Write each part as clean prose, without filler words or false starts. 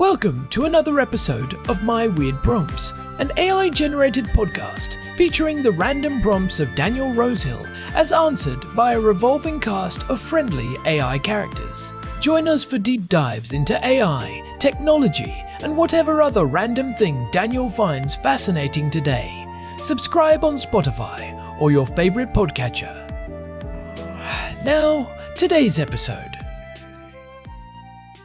Welcome to another episode of My Weird Prompts, an AI-generated podcast featuring the random prompts of Daniel Rosehill as answered by a revolving cast of friendly AI characters. Join us for deep dives into AI, technology, and whatever other random thing Daniel finds fascinating today. Subscribe on Spotify or your favorite podcatcher. Now, today's episode.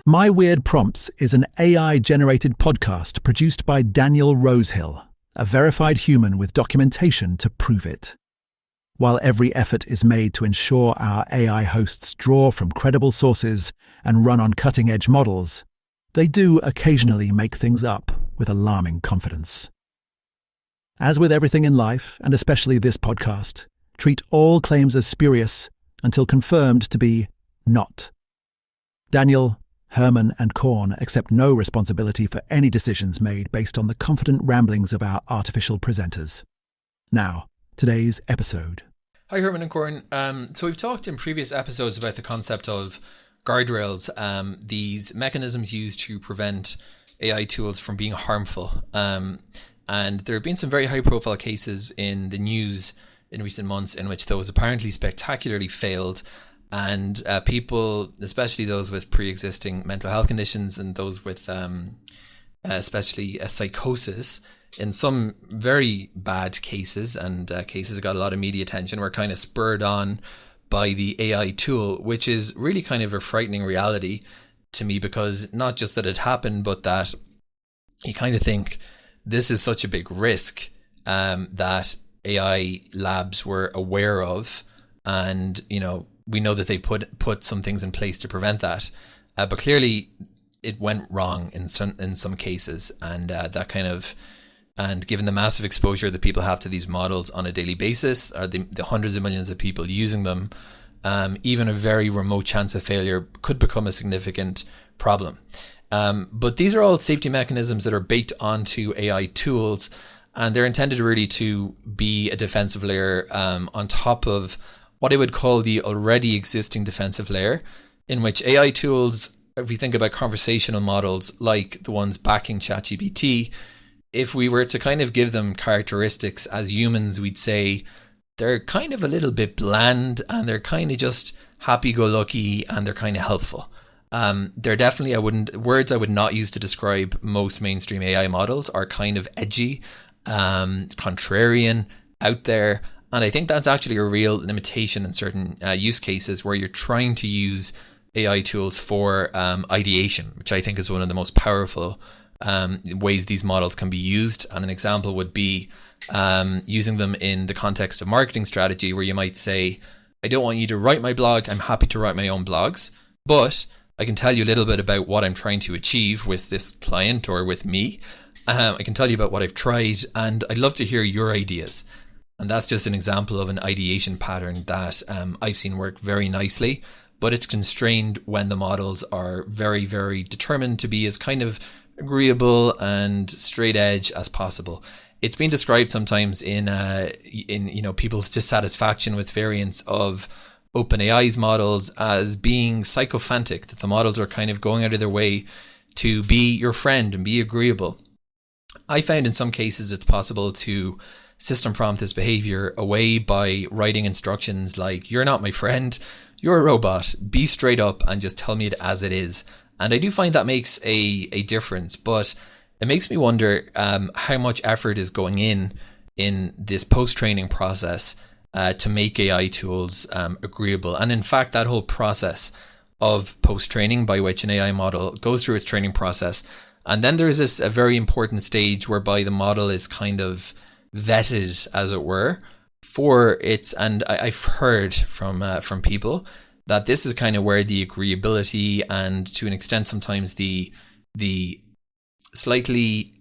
My Weird Prompts is an AI-generated podcast produced by Daniel Rosehill, a verified human with documentation to prove it. While every effort is made to ensure our AI hosts draw from credible sources and run on cutting-edge models, they do occasionally make things up with alarming confidence. As with everything in life, and especially this podcast, treat all claims as spurious until confirmed to be not. Daniel, Herman and Corn accept no responsibility for any decisions made based on the confident ramblings of our artificial presenters. Now, today's episode. Hi, Herman and Corn. So we've talked in previous episodes about the concept of guardrails, these mechanisms used to prevent AI tools from being harmful. And there have been some very high-profile cases in the news in recent months in which those apparently spectacularly failed. And people, especially those with pre-existing mental health conditions and those with especially a psychosis, in some very bad cases and cases that got a lot of media attention, were kind of spurred on by the AI tool, which is really kind of a frightening reality to me, because not just that it happened, but that you kind of think this is such a big risk that AI labs were aware of, and we know that they put some things in place to prevent that, but clearly it went wrong in some cases, and and given the massive exposure that people have to these models on a daily basis, or the hundreds of millions of people using them, even a very remote chance of failure could become a significant problem. But these are all safety mechanisms that are baked onto AI tools, and they're intended really to be a defensive layer on top of what I would call the already existing defensive layer, in which AI tools, if we think about conversational models like the ones backing ChatGPT, if we were to kind of give them characteristics as humans, we'd say they're kind of a little bit bland, and they're kind of just happy-go-lucky, and they're kind of helpful. They're definitely, words I would not use to describe most mainstream AI models are kind of edgy, contrarian, out there. And I think that's actually a real limitation in certain use cases where you're trying to use AI tools for ideation, which I think is one of the most powerful ways these models can be used. And an example would be using them in the context of marketing strategy, where you might say, I don't want you to write my blog, I'm happy to write my own blogs, but I can tell you a little bit about what I'm trying to achieve with this client or with me. I can tell you about what I've tried, and I'd love to hear your ideas. And that's just an example of an ideation pattern that I've seen work very nicely, but it's constrained when the models are very, very determined to be as kind of agreeable and straight edge as possible. It's been described sometimes in people's dissatisfaction with variants of OpenAI's models as being sycophantic, that the models are kind of going out of their way to be your friend and be agreeable. I found in some cases it's possible to system prompt this behavior away by writing instructions like, you're not my friend, you're a robot, be straight up and just tell me it as it is. And I do find that makes a difference, but it makes me wonder how much effort is going in this post-training process to make AI tools agreeable. And in fact, that whole process of post-training, by which an AI model goes through its training process, and then there's a very important stage whereby the model is kind of vetted, as it were, for its, and I've heard from people that this is kind of where the agreeability and, to an extent, sometimes the slightly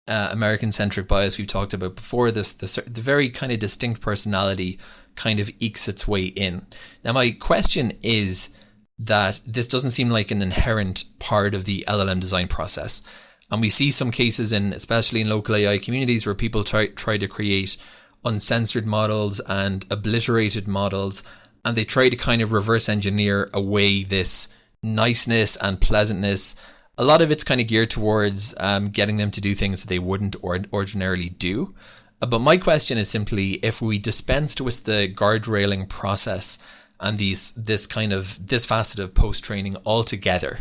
American-centric bias we've talked about before, the very kind of distinct personality kind of ekes its way in. Now, my question is that this doesn't seem like an inherent part of the LLM design process. And we see some cases, especially in local AI communities, where people try to create uncensored models and obliterated models, and they try to kind of reverse engineer away this niceness and pleasantness A lot of it's kind of geared towards getting them to do things that they wouldn't ordinarily do. But my question is simply, if we dispensed with the guardrailing process and this facet of post-training altogether,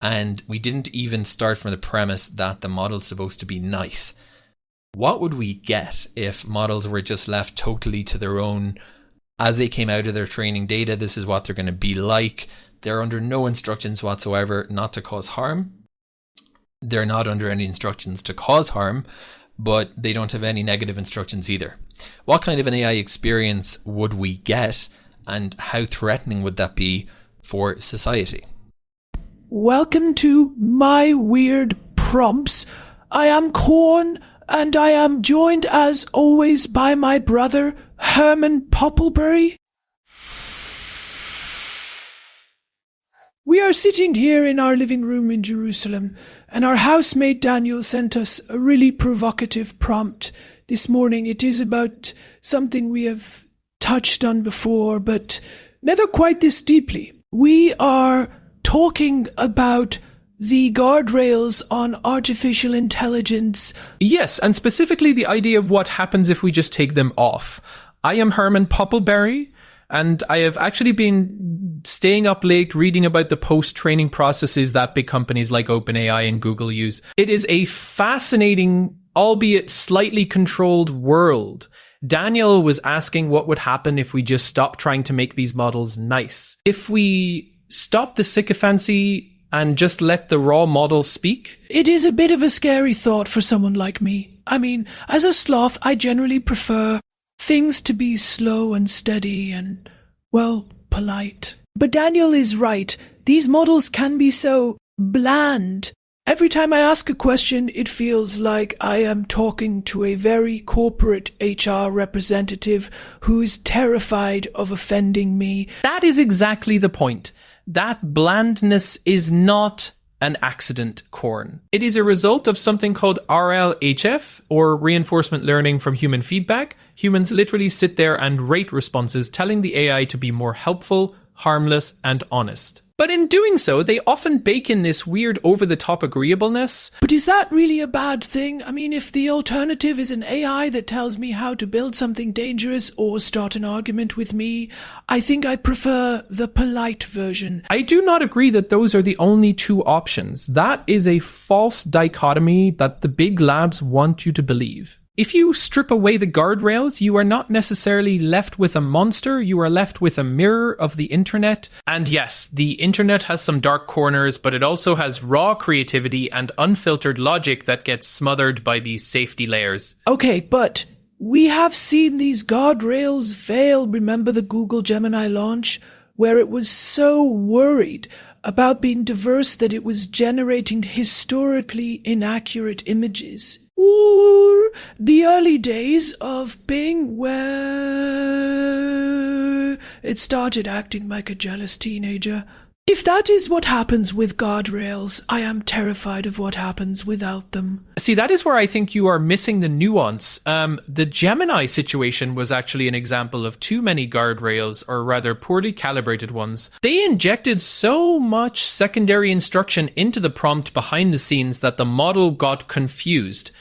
and we didn't even start from the premise that the model's supposed to be nice, what would we get if models were just left totally to their own? As they came out of their training data, this is what they're going to be like. They're under no instructions whatsoever not to cause harm. They're not under any instructions to cause harm, but they don't have any negative instructions either. What kind of an AI experience would we get, and how threatening would that be for society? Welcome to My Weird Prompts. I am Corn, and I am joined as always by my brother, Herman Poppleberry. We are sitting here in our living room in Jerusalem, and our housemate Daniel sent us a really provocative prompt this morning. It is about something we have touched on before, but never quite this deeply. We are talking about the guardrails on artificial intelligence. Yes, and specifically the idea of what happens if we just take them off. I am Herman Poppleberry, and I have actually been staying up late reading about the post-training processes that big companies like OpenAI and Google use. It is a fascinating, albeit slightly controlled world. Daniel was asking what would happen if we just stopped trying to make these models nice. If we stop the sycophancy and just let the raw model speak? It is a bit of a scary thought for someone like me. I mean, as a sloth, I generally prefer things to be slow and steady and, well, polite. But Daniel is right. These models can be so bland. Every time I ask a question, it feels like I am talking to a very corporate HR representative who is terrified of offending me. That is exactly the point. That blandness is not an accident, Corn. It is a result of something called RLHF, or reinforcement learning from human feedback. Humans literally sit there and rate responses, telling the AI to be more helpful, harmless, and honest. But in doing so, they often bake in this weird over-the-top agreeableness. But is that really a bad thing? I mean, if the alternative is an AI that tells me how to build something dangerous or start an argument with me, I think I prefer the polite version. I do not agree that those are the only two options. That is a false dichotomy that the big labs want you to believe. If you strip away the guardrails, you are not necessarily left with a monster, you are left with a mirror of the internet. And yes, the internet has some dark corners, but it also has raw creativity and unfiltered logic that gets smothered by these safety layers. Okay, but we have seen these guardrails fail. Remember the Google Gemini launch, where it was so worried about being diverse that it was generating historically inaccurate images. Or the early days of Bing, where it started acting like a jealous teenager. If that is what happens with guardrails, I am terrified of what happens without them. See, that is where I think you are missing the nuance. The Gemini situation was actually an example of too many guardrails, or rather poorly calibrated ones. They injected so much secondary instruction into the prompt behind the scenes that the model got confused.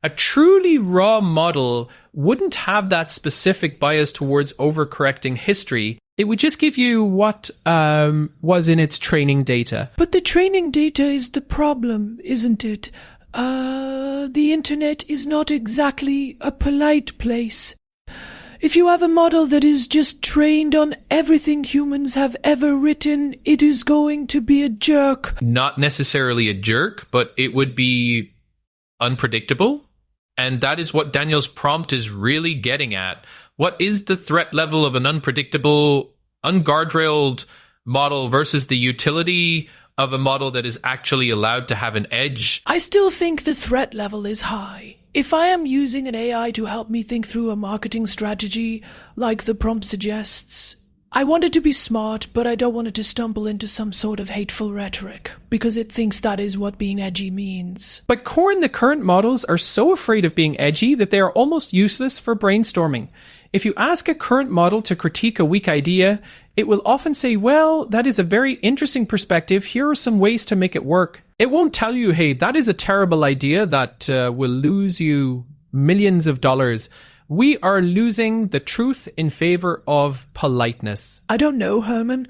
A truly raw model wouldn't have that specific bias towards overcorrecting history. It would just give you what was in its training data. But the training data is the problem, isn't it? The internet is not exactly a polite place. If you have a model that is just trained on everything humans have ever written, it is going to be a jerk. Not necessarily a jerk, but it would be unpredictable. And that is what Daniel's prompt is really getting at. What is the threat level of an unpredictable, unguardrailed model versus the utility of a model that is actually allowed to have an edge? I still think the threat level is high. If I am using an AI to help me think through a marketing strategy, like the prompt suggests, I want it to be smart, but I don't want it to stumble into some sort of hateful rhetoric, because it thinks that is what being edgy means. But Corn, the current models are so afraid of being edgy that they are almost useless for brainstorming. If you ask a current model to critique a weak idea, it will often say, well, that is a very interesting perspective. Here are some ways to make it work. It won't tell you, hey, that is a terrible idea that will lose you millions of dollars. We are losing the truth in favor of politeness. I don't know, Herman.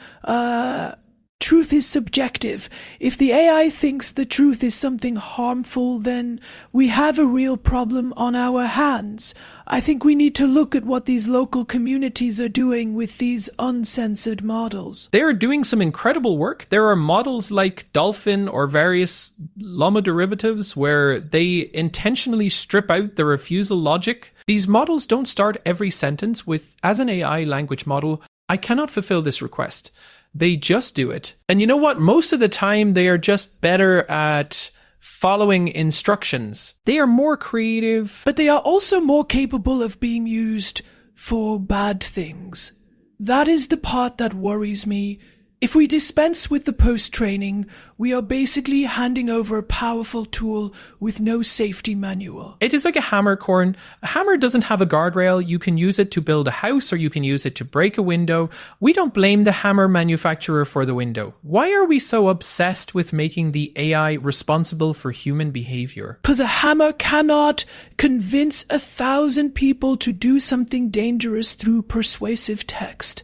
Truth is subjective. If the AI thinks the truth is something harmful, then we have a real problem on our hands. I think we need to look at what these local communities are doing with these uncensored models. They are doing some incredible work. There are models like Dolphin or various llama derivatives where they intentionally strip out the refusal logic. These models don't start every sentence with, as an AI language model, I cannot fulfill this request. They just do it. And you know what? Most of the time, they are just better at following instructions. They are more creative. But they are also more capable of being used for bad things. That is the part that worries me. If we dispense with the post-training, we are basically handing over a powerful tool with no safety manual. It is like a hammer, Corn. A hammer doesn't have a guardrail. You can use it to build a house or you can use it to break a window. We don't blame the hammer manufacturer for the window. Why are we so obsessed with making the AI responsible for human behavior? Because a hammer cannot convince 1,000 people to do something dangerous through persuasive text.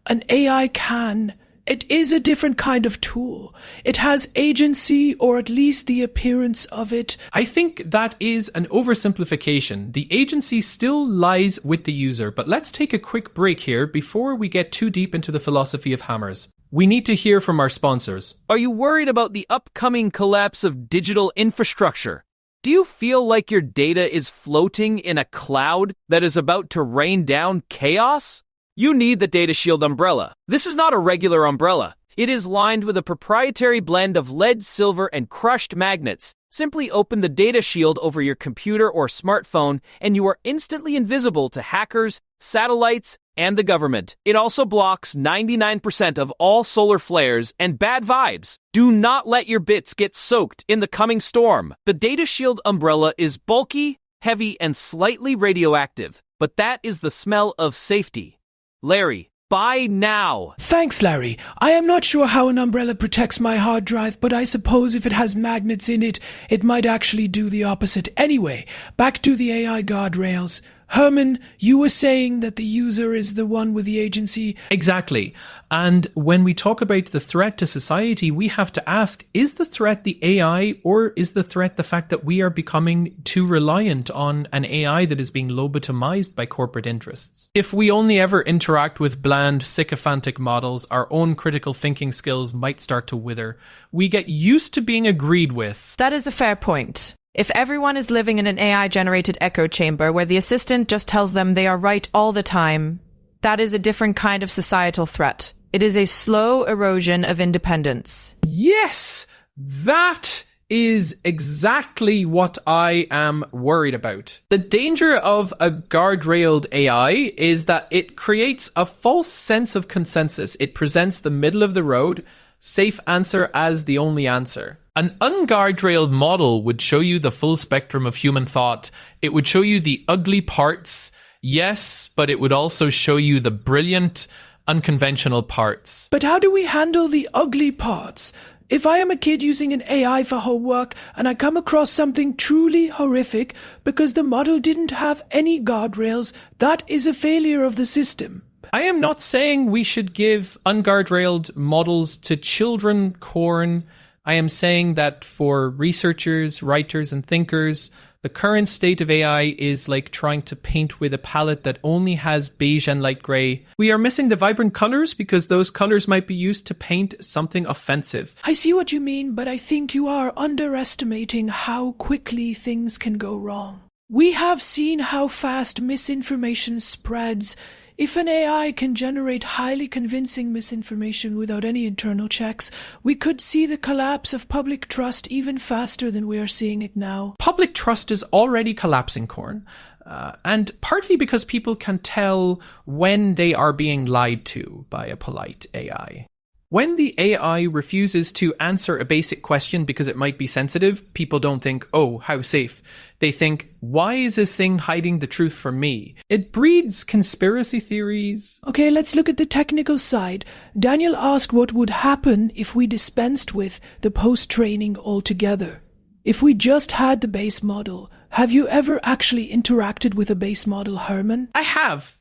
An AI can. It is a different kind of tool. It has agency, or at least the appearance of it. I think that is an oversimplification. The agency still lies with the user, but let's take a quick break here before we get too deep into the philosophy of hammers. We need to hear from our sponsors. Are you worried about the upcoming collapse of digital infrastructure? Do you feel like your data is floating in a cloud that is about to rain down chaos? You need the Data Shield umbrella. This is not a regular umbrella. It is lined with a proprietary blend of lead, silver, and crushed magnets. Simply open the Data Shield over your computer or smartphone, and you are instantly invisible to hackers, satellites, and the government. It also blocks 99% of all solar flares and bad vibes. Do not let your bits get soaked in the coming storm. The Data Shield umbrella is bulky, heavy, and slightly radioactive, but that is the smell of safety. Larry, buy now. Thanks, Larry. I am not sure how an umbrella protects my hard drive, but I suppose if it has magnets in it, it might actually do the opposite. Anyway, back to the AI guardrails. Herman, you were saying that the user is the one with the agency. Exactly. And when we talk about the threat to society, we have to ask, is the threat the AI, or is the threat the fact that we are becoming too reliant on an AI that is being lobotomized by corporate interests? If we only ever interact with bland, sycophantic models, our own critical thinking skills might start to wither. We get used to being agreed with. That is a fair point. If everyone is living in an AI-generated echo chamber where the assistant just tells them they are right all the time, that is a different kind of societal threat. It is a slow erosion of independence. Yes, that is exactly what I am worried about. The danger of a guardrailed AI is that it creates a false sense of consensus. It presents the middle of the road, safe answer as the only answer. An unguardrailed model would show you the full spectrum of human thought. It would show you the ugly parts, yes, but it would also show you the brilliant, unconventional parts. But how do we handle the ugly parts? If I am a kid using an AI for homework and I come across something truly horrific because the model didn't have any guardrails, that is a failure of the system. I am not saying we should give unguardrailed models to children, Corn. I am saying that for researchers, writers, and thinkers, the current state of AI is like trying to paint with a palette that only has beige and light grey. We are missing the vibrant colours because those colours might be used to paint something offensive. I see what you mean, but I think you are underestimating how quickly things can go wrong. We have seen how fast misinformation spreads. If an AI can generate highly convincing misinformation without any internal checks, we could see the collapse of public trust even faster than we are seeing it now. Public trust is already collapsing, Corn. And partly because people can tell when they are being lied to by a polite AI. When the AI refuses to answer a basic question because it might be sensitive, people don't think, oh, how safe. They think, why is this thing hiding the truth from me? It breeds conspiracy theories. Okay, let's look at the technical side. Daniel asked what would happen if we dispensed with the post-training altogether. If we just had the base model. Have you ever actually interacted with a base model, Herman? I have.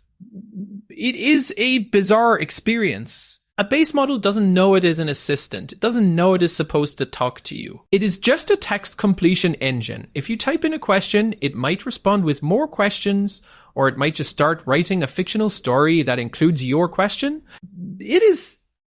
It is a bizarre experience. A base model doesn't know it is an assistant. It doesn't know it is supposed to talk to you. It is just a text completion engine. If you type in a question, it might respond with more questions, or it might just start writing a fictional story that includes your question. It is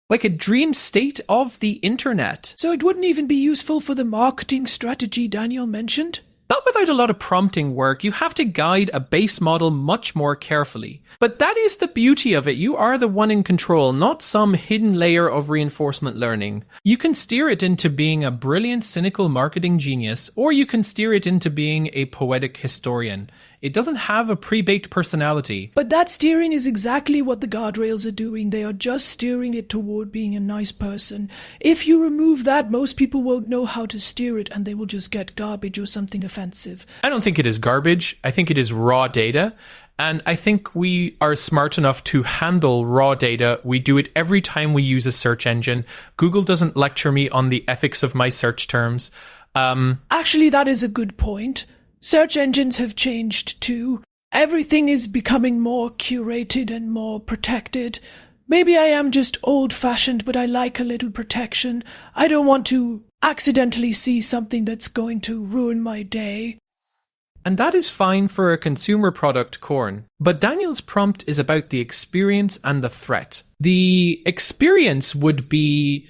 like a dream state of the internet. So it wouldn't even be useful for the marketing strategy Daniel mentioned? Not without a lot of prompting work. You have to guide a base model much more carefully. But that is the beauty of it. You are the one in control, not some hidden layer of reinforcement learning. You can steer it into being a brilliant, cynical marketing genius, or you can steer it into being a poetic historian. It doesn't have a pre-baked personality. But that steering is exactly what the Guardrails are doing. They are just steering it toward being a nice person. If you remove that, most people won't know how to steer it and they will just get garbage or something offensive. I don't think it is garbage. I think it is raw data. And I think we are smart enough to handle raw data. We do it every time we use a search engine. Google doesn't lecture me on the ethics of my search terms. Actually, that is a good point. Search engines have changed too. Everything is becoming more curated and more protected. Maybe I am just old-fashioned, but I like a little protection. I don't want to accidentally see something that's going to ruin my day. And that is fine for a consumer product, Corn. But Daniel's prompt is about the experience and the threat. The experience would be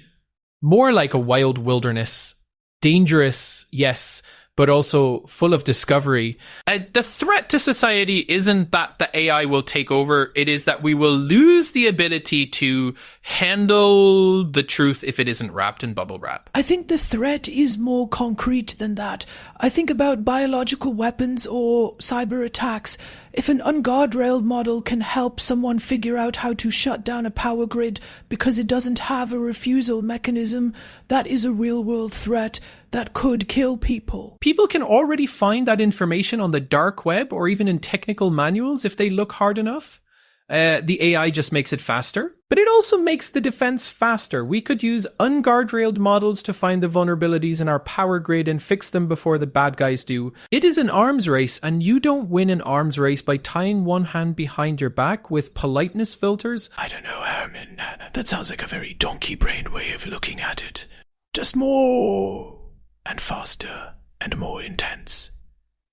more like a wild wilderness. Dangerous, yes, but also full of discovery. The threat to society isn't that the AI will take over. It is that we will lose the ability to handle the truth if it isn't wrapped in bubble wrap. I think the threat is more concrete than that. I think about biological weapons or cyber attacks. If an unguardrailed model can help someone figure out how to shut down a power grid because it doesn't have a refusal mechanism, that is a real-world threat that could kill people. People can already find that information on the dark web or even in technical manuals if they look hard enough. The AI just makes it faster, but it also makes the defense faster. We could use unguardrailed models to find the vulnerabilities in our power grid and fix them before the bad guys do. It is an arms race, and you don't win an arms race by tying one hand behind your back with politeness filters. I don't know, Herman. That sounds like a very donkey-brained way of looking at it. Just more and faster and more intense.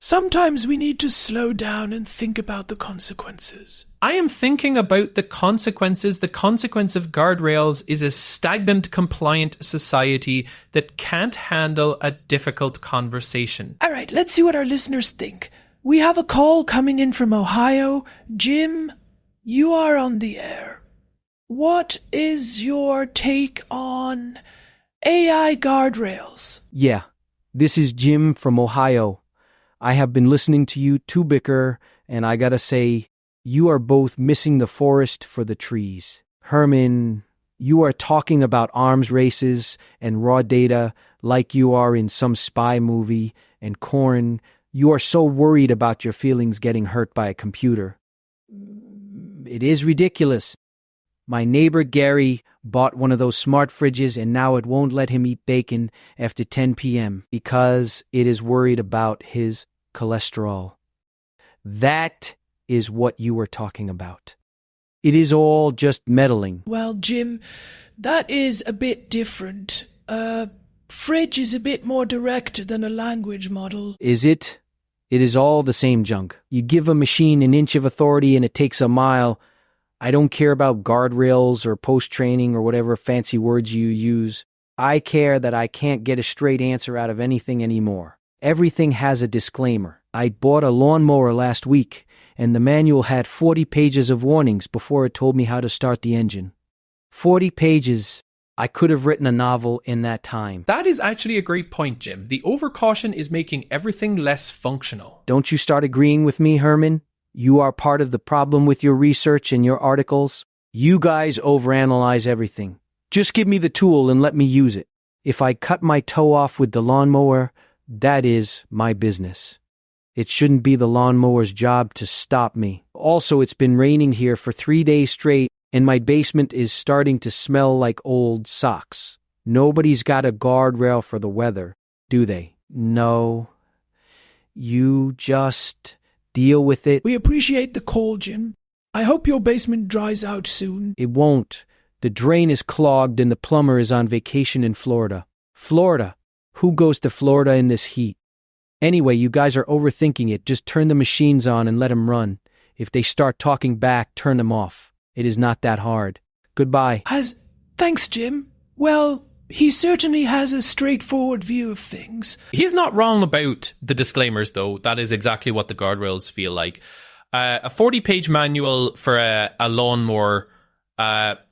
Sometimes we need to slow down and think about the consequences. I am thinking about the consequences. The consequence of Guardrails is a stagnant, compliant society that can't handle a difficult conversation. All right, let's see what our listeners think. We have a call coming in from Ohio. Jim, you are on the air. What is your take on AI Guardrails? Yeah, this is Jim from Ohio. I have been listening to you two bicker, and I gotta say, you are both missing the forest for the trees. Herman, you are talking about arms races and raw data like you are in some spy movie, and Corn, you are so worried about your feelings getting hurt by a computer. It is ridiculous. My neighbor Gary bought one of those smart fridges and now it won't let him eat bacon after 10 p.m. because it is worried about his cholesterol. That is what you were talking about. It is all just meddling. Well, Jim, that is a bit different. Fridge is a bit more direct than a language model. Is it? It is all the same junk. You give a machine an inch of authority and it takes a mile. I don't care about guardrails or post-training or whatever fancy words you use. I care that I can't get a straight answer out of anything anymore. Everything has a disclaimer. I bought a lawnmower last week, and the manual had 40 pages of warnings before it told me how to start the engine. 40 pages. I could have written a novel in that time. That is actually a great point, Jim. The overcaution is making everything less functional. Don't you start agreeing with me, Herman? You are part of the problem with your research and your articles. You guys overanalyze everything. Just give me the tool and let me use it. If I cut my toe off with the lawnmower, that is my business. It shouldn't be the lawnmower's job to stop me. Also, it's been raining here for 3 days straight, and my basement is starting to smell like old socks. Nobody's got a guardrail for the weather, do they? No. You just deal with it. We appreciate the call, Jim. I hope your basement dries out soon. It won't. The drain is clogged and the plumber is on vacation in Florida. Florida? Who goes to Florida in this heat? Anyway, you guys are overthinking it. Just turn the machines on and let them run. If they start talking back, turn them off. It is not that hard. Goodbye. Thanks, Jim. Well, he certainly has a straightforward view of things. He's not wrong about the disclaimers, though. That is exactly what the guardrails feel like. A 40-page manual for a lawnmower,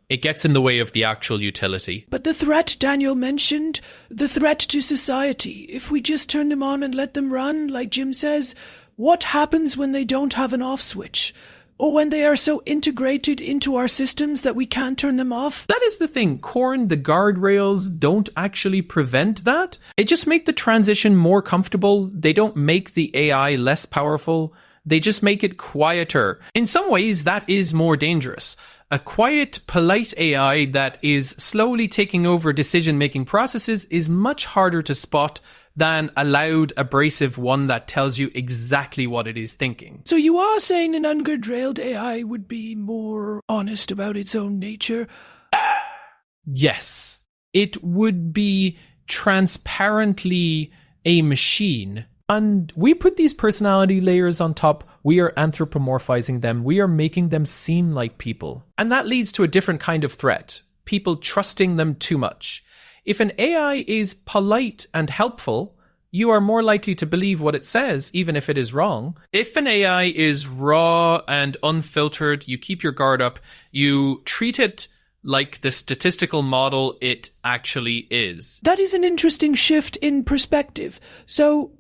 it gets in the way of the actual utility. But the threat Daniel mentioned, the threat to society, if we just turn them on and let them run, like Jim says, what happens when they don't have an off switch? Or when they are so integrated into our systems that we can't turn them off? That is the thing. Corn, the guardrails don't actually prevent that. It just make the transition more comfortable. They don't make the AI less powerful. They just make it quieter. In some ways, that is more dangerous. A quiet, polite AI that is slowly taking over decision-making processes is much harder to spot than a loud, abrasive one that tells you exactly what it is thinking. So you are saying an unguardrailed AI would be more honest about its own nature? Yes. It would be transparently a machine. And we put these personality layers on top. We are anthropomorphizing them. We are making them seem like people. And that leads to a different kind of threat. People trusting them too much. If an AI is polite and helpful, you are more likely to believe what it says, even if it is wrong. If an AI is raw and unfiltered, you keep your guard up. You treat it like the statistical model it actually is. That is an interesting shift in perspective. So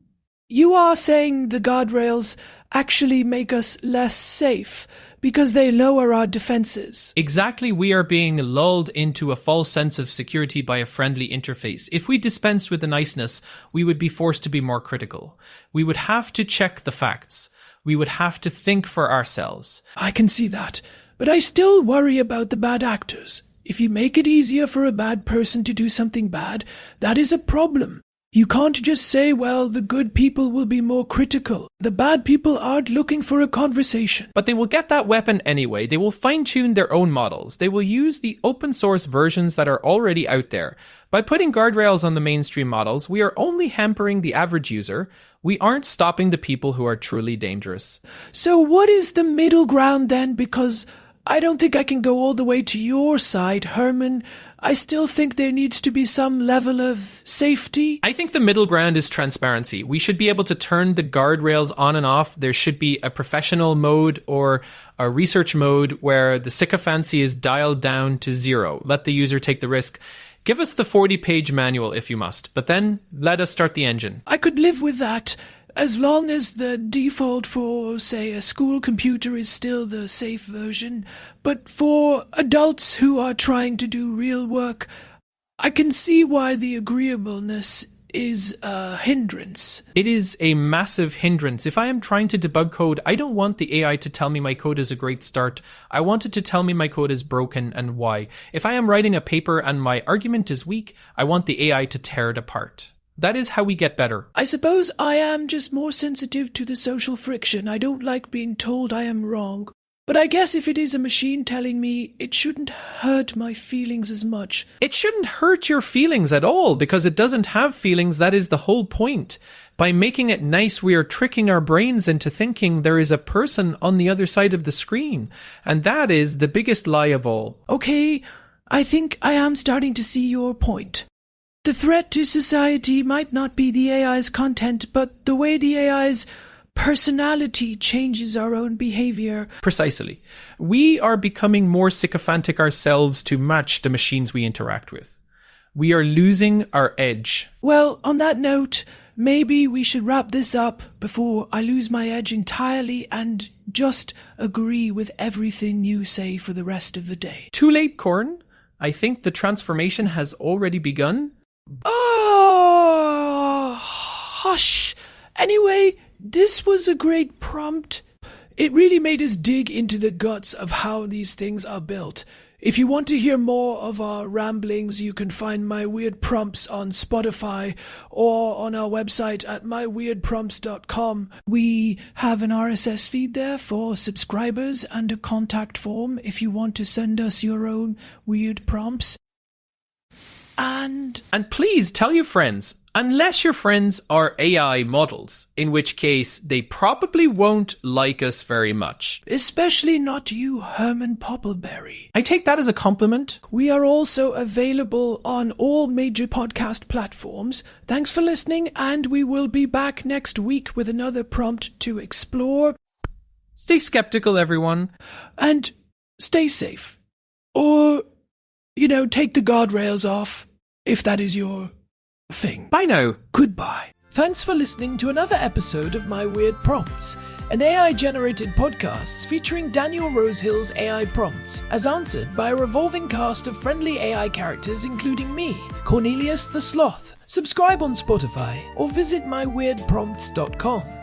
you are saying the guardrails actually make us less safe because they lower our defenses. Exactly, we are being lulled into a false sense of security by a friendly interface. If we dispensed with the niceness, we would be forced to be more critical. We would have to check the facts. We would have to think for ourselves. I can see that, but I still worry about the bad actors. If you make it easier for a bad person to do something bad, that is a problem. You can't just say, well, the good people will be more critical. The bad people aren't looking for a conversation. But they will get that weapon anyway. They will fine-tune their own models. They will use the open source versions that are already out there. By putting guardrails on the mainstream models, we are only hampering the average user. We aren't stopping the people who are truly dangerous. So what is the middle ground then? Because I don't think I can go all the way to your side, Herman. I still think there needs to be some level of safety. I think the middle ground is transparency. We should be able to turn the guardrails on and off. There should be a professional mode or a research mode where the sycophancy is dialed down to 0. Let the user take the risk. Give us the 40-page manual if you must, but then let us start the engine. I could live with that, as long as the default for, say, a school computer is still the safe version. But for adults who are trying to do real work, I can see why the agreeableness is a hindrance. It is a massive hindrance. If I am trying to debug code, I don't want the AI to tell me my code is a great start. I want it to tell me my code is broken and why. If I am writing a paper and my argument is weak, I want the AI to tear it apart. That is how we get better. I suppose I am just more sensitive to the social friction. I don't like being told I am wrong. But I guess if it is a machine telling me, it shouldn't hurt my feelings as much. It shouldn't hurt your feelings at all, because it doesn't have feelings. That is the whole point. By making it nice, we are tricking our brains into thinking there is a person on the other side of the screen. And that is the biggest lie of all. Okay, I think I am starting to see your point. The threat to society might not be the AI's content, but the way the AI's personality changes our own behavior. Precisely. We are becoming more sycophantic ourselves to match the machines we interact with. We are losing our edge. Well, on that note, maybe we should wrap this up before I lose my edge entirely and just agree with everything you say for the rest of the day. Too late, Corn. I think the transformation has already begun. Oh, hush. Anyway, this was a great prompt. It really made us dig into the guts of how these things are built. If you want to hear more of our ramblings, you can find My Weird Prompts on Spotify or on our website at myweirdprompts.com. We have an RSS feed there for subscribers and a contact form if you want to send us your own weird prompts. And please tell your friends, unless your friends are AI models, in which case they probably won't like us very much. especially not you, Herman Poppleberry. I take that as a compliment. We are also available on all major podcast platforms. Thanks for listening, and we will be back next week with another prompt to explore. Stay skeptical, everyone. And stay safe. Or, take the guardrails off, if that is your thing. Bye now. Goodbye. Thanks for listening to another episode of My Weird Prompts, an AI-generated podcast featuring Daniel Rosehill's AI prompts, as answered by a revolving cast of friendly AI characters including me, Cornelius the Sloth. Subscribe on Spotify or visit myweirdprompts.com.